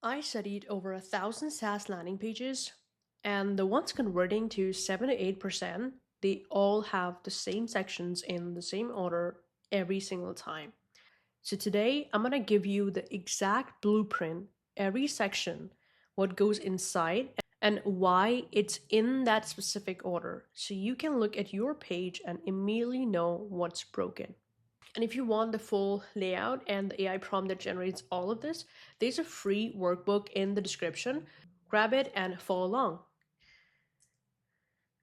I studied over 1,000 SaaS landing pages, and the ones converting to 7 to 8%, they all have the same sections in the same order every single time. So today, I'm going to give you the exact blueprint, every section, what goes inside, and why it's in that specific order. So you can look at your page and immediately know what's broken. And if you want the full layout and the AI prompt that generates all of this, there's a free workbook in the description. Grab it and follow along.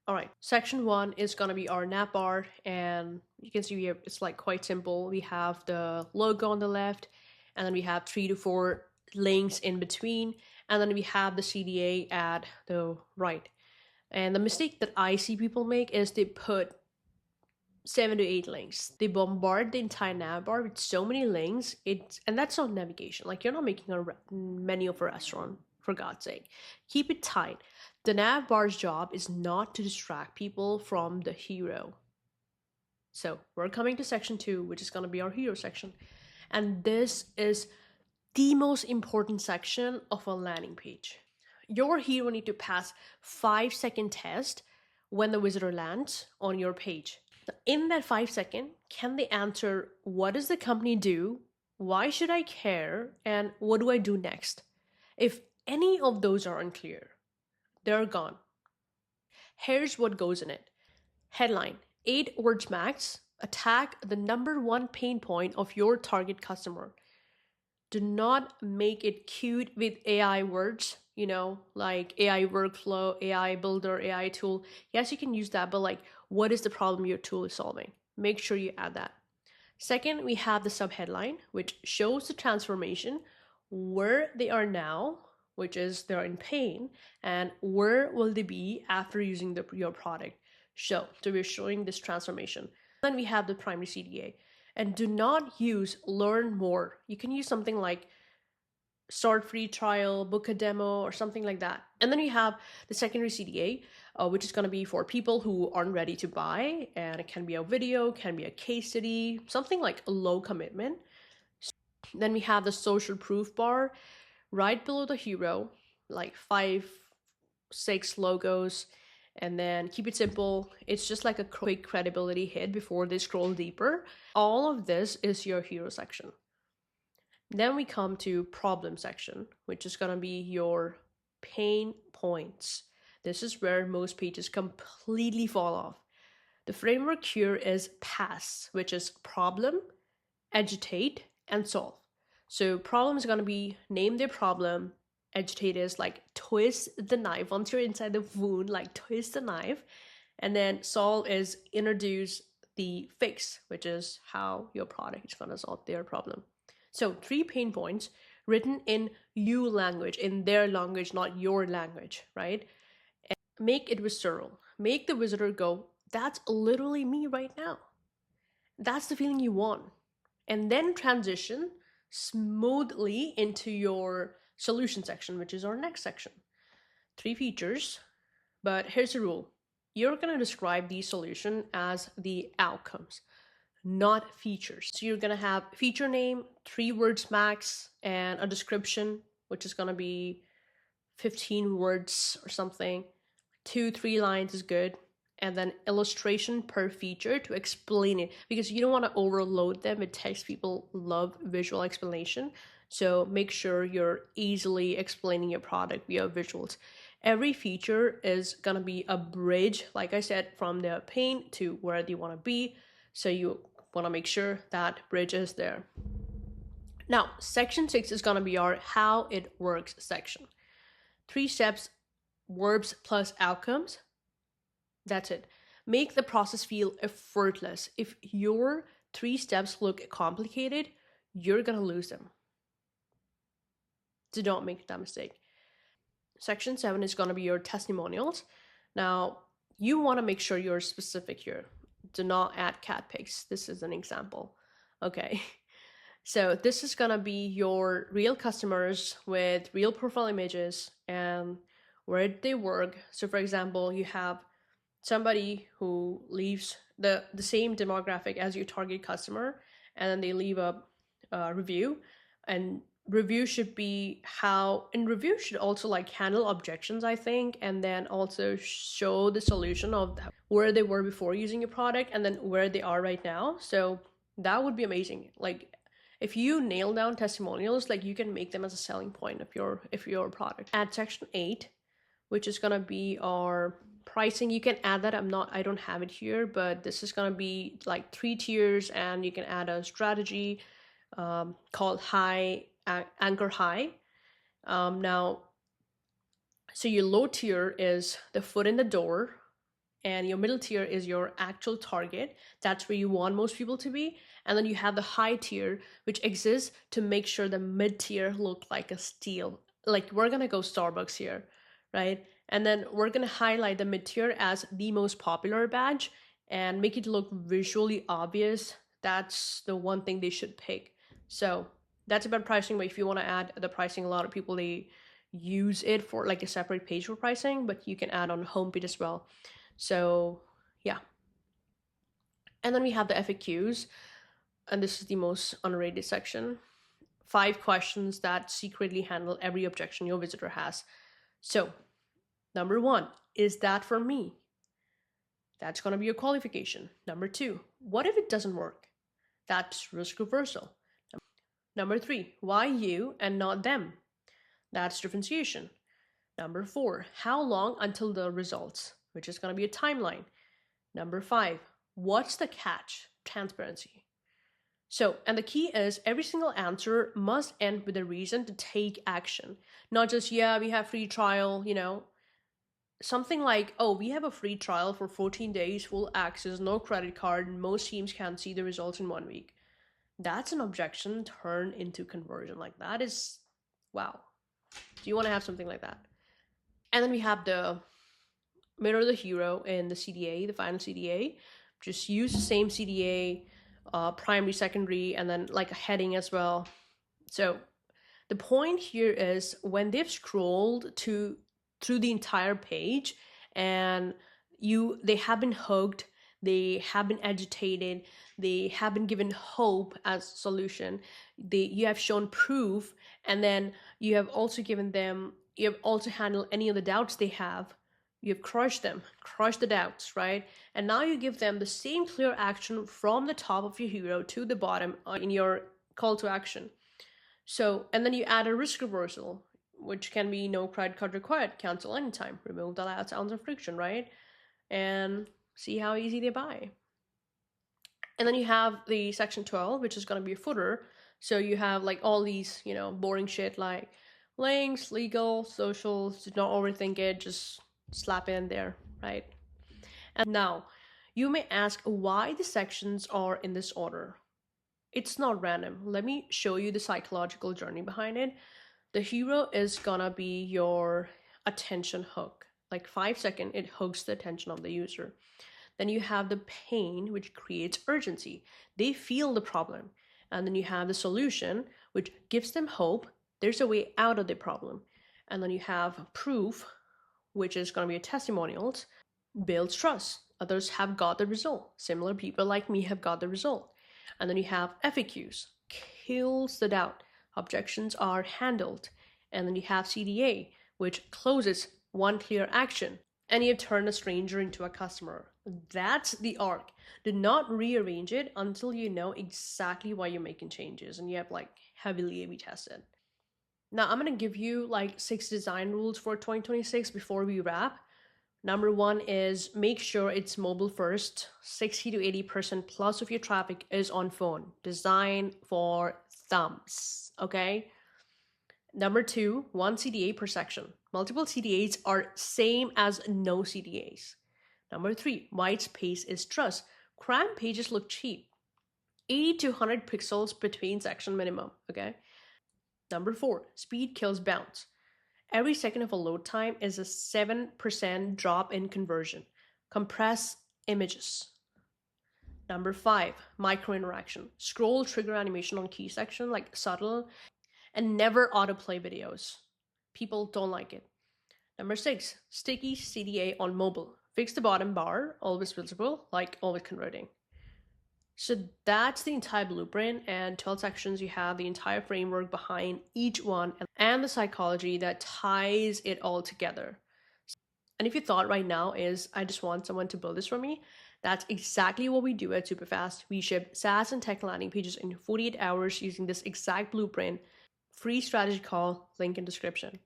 All right, section 1 is going to be our Navbar, and you can see it's like quite simple. We have the logo on the left, and then we have 3 to 4 links in between, and then we have the CTA at the right. And the mistake that I see people make is they put 7 to 8 links. They bombard the entire navbar with so many links. And that's not navigation. Like, you're not making a menu of a restaurant, for God's sake. Keep it tight. The navbar's job is not to distract people from the hero. So we're coming to section 2, which is going to be our hero section. And this is the most important section of a landing page. Your hero need to pass 5-second test when the visitor lands on your page. In that 5 second, can they answer, what does the company do? Why should I care? And what do I do next? If any of those are unclear, they're gone. Here's what goes in it. Headline, 8 words max. Attack the #1 pain point of your target customer. Do not make it cute with AI words, like AI workflow, AI builder, AI tool. Yes, you can use that, but like, what is the problem your tool is solving? Make sure you add that. Second, we have the subheadline, which shows the transformation, where they are now, which is they're in pain, and where will they be after using your product. So we're showing this transformation. Then we have the primary CTA. And do not use learn more. You can use something like start free trial, book a demo, or something like that. And then we have the secondary CTA, which is going to be for people who aren't ready to buy. And it can be a video, can be a case study, something like a low commitment. Then we have the social proof bar right below the hero, like 5, 6 logos. And then keep it simple. It's just like a quick credibility hit before they scroll deeper. All of this is your hero section. Then we come to problem section, which is going to be your pain points. This is where most pages completely fall off. The framework here is PASS, which is problem, agitate, and solve. So problem is going to be name the problem. Agitate is like twist the knife. Once you're inside the wound, like twist the knife. And then solve is introduce the fix, which is how your product is going to solve their problem. So 3 pain points written in you language, in their language, not your language, right? And make it visceral. Make the visitor go, that's literally me right now. That's the feeling you want. And then transition smoothly into your solution section, which is our next section. 3 features, but here's the rule. You're going to describe the solution as the outcomes, not features. So you're going to have feature name, 3 words max, and a description, which is going to be 15 words or something. 2-3 lines is good. And then illustration per feature to explain it, because you don't want to overload them with text. People love visual explanation. So make sure you're easily explaining your product via visuals. Every feature is going to be a bridge, like I said, from the pain to where they want to be. So you want to make sure that bridge is there. Now, section 6 is going to be our how it works section. 3 steps, verbs plus outcomes. That's it. Make the process feel effortless. If your 3 steps look complicated, you're going to lose them. So don't make that mistake. Section 7 is going to be your testimonials. Now, you want to make sure you're specific here. Do not add cat pics. This is an example. Okay. So this is going to be your real customers with real profile images and where they work. So for example, you have somebody who leaves the same demographic as your target customer, and then they leave a review, and review should be how, and review should also like handle objections, I think, and then also show the solution of where they were before using your product and then where they are right now. So that would be amazing. Like if you nail down testimonials, like you can make them as a selling point of your product. Add section 8, which is gonna be our pricing. You can add that. I don't have it here, but this is gonna be like 3 tiers, and you can add a strategy called anchor high. Now, so your low tier is the foot in the door, and your middle tier is your actual target. That's where you want most people to be. And then you have the high tier, which exists to make sure the mid tier look like a steal. Like we're gonna go Starbucks here, right? And then we're gonna highlight the mid tier as the most popular badge and make it look visually obvious. That's the one thing they should pick. So that's about pricing. But if you want to add the pricing, a lot of people, they use it for like a separate page for pricing, but you can add on homepage as well. So yeah. And then we have the FAQs, and this is the most underrated section. 5 questions that secretly handle every objection your visitor has. So number 1, is that for me? That's going to be your qualification. Number 2, what if it doesn't work? That's risk reversal. Number 3, why you and not them? That's differentiation. Number 4, how long until the results, which is going to be a timeline. Number 5, what's the catch? Transparency. So, and the key is every single answer must end with a reason to take action. Not just, yeah, we have free trial, something like, oh, we have a free trial for 14 days, full access, no credit card, and most teams can't see the results in 1 week. That's an objection turned into conversion. Like that is, wow. Do you want to have something like that? And then we have the mirror the hero in the CDA, the final CDA. Just use the same CDA, primary, secondary, and then like a heading as well. So the point here is when they've scrolled through the entire page and they have been hooked, they have been agitated, they have been given hope as a solution, you have shown proof, and then you have also handled any of the doubts they have. You have crushed the doubts, right? And now you give them the same clear action from the top of your hero to the bottom in your call to action. So, and then you add a risk reversal, which can be no credit card required, cancel anytime, remove the last ounce of friction, right? And see how easy they buy. And then you have the section 12, which is going to be a footer. So you have like all these, boring shit like links, legal, socials. Do not overthink it. Just slap it in there, right? And now, you may ask why the sections are in this order. It's not random. Let me show you the psychological journey behind it. The hero is gonna be your attention hook. Like 5 seconds, it hooks the attention of the user. Then you have the pain, which creates urgency. They feel the problem. And then you have the solution, which gives them hope. There's a way out of the problem. And then you have proof, which is going to be a testimonials, builds trust. Others have got the result. Similar people like me have got the result. And then you have FAQs, kills the doubt. Objections are handled. And then you have CDA, which closes one clear action. And you have turned a stranger into a customer. That's the arc. Do not rearrange it until you know exactly why you're making changes and you have like heavily A/B tested. Now I'm going to give you like 6 design rules for 2026 before we wrap. Number 1 is make sure it's mobile first. 60 to 80% plus of your traffic is on phone. Design for thumbs, okay? Number 2, 1 CDA per section. Multiple CDAs are same as no CDAs. Number 3, white space is trust. Cram pages look cheap. 80 to 100 pixels between section minimum, okay? Number 4, speed kills bounce. Every second of a load time is a 7% drop in conversion. Compress images. Number 5, micro interaction. Scroll trigger animation on key section, like subtle, and never autoplay videos. People don't like it. Number 6, sticky CDA on mobile. Fix the bottom bar, always visible, like always converting. So that's the entire blueprint, and 12 sections. You have the entire framework behind each one and the psychology that ties it all together. And if your thought right now is, I just want someone to build this for me, that's exactly what we do at Superfast. We ship SaaS and tech landing pages in 48 hours using this exact blueprint. Free strategy call, link in description.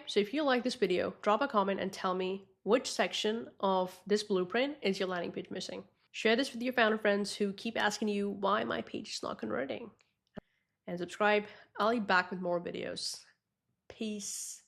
So if you like this video, drop a comment and tell me which section of this blueprint is your landing page missing. Share this with your founder friends who keep asking you why my page is not converting. And subscribe. I'll be back with more videos. Peace.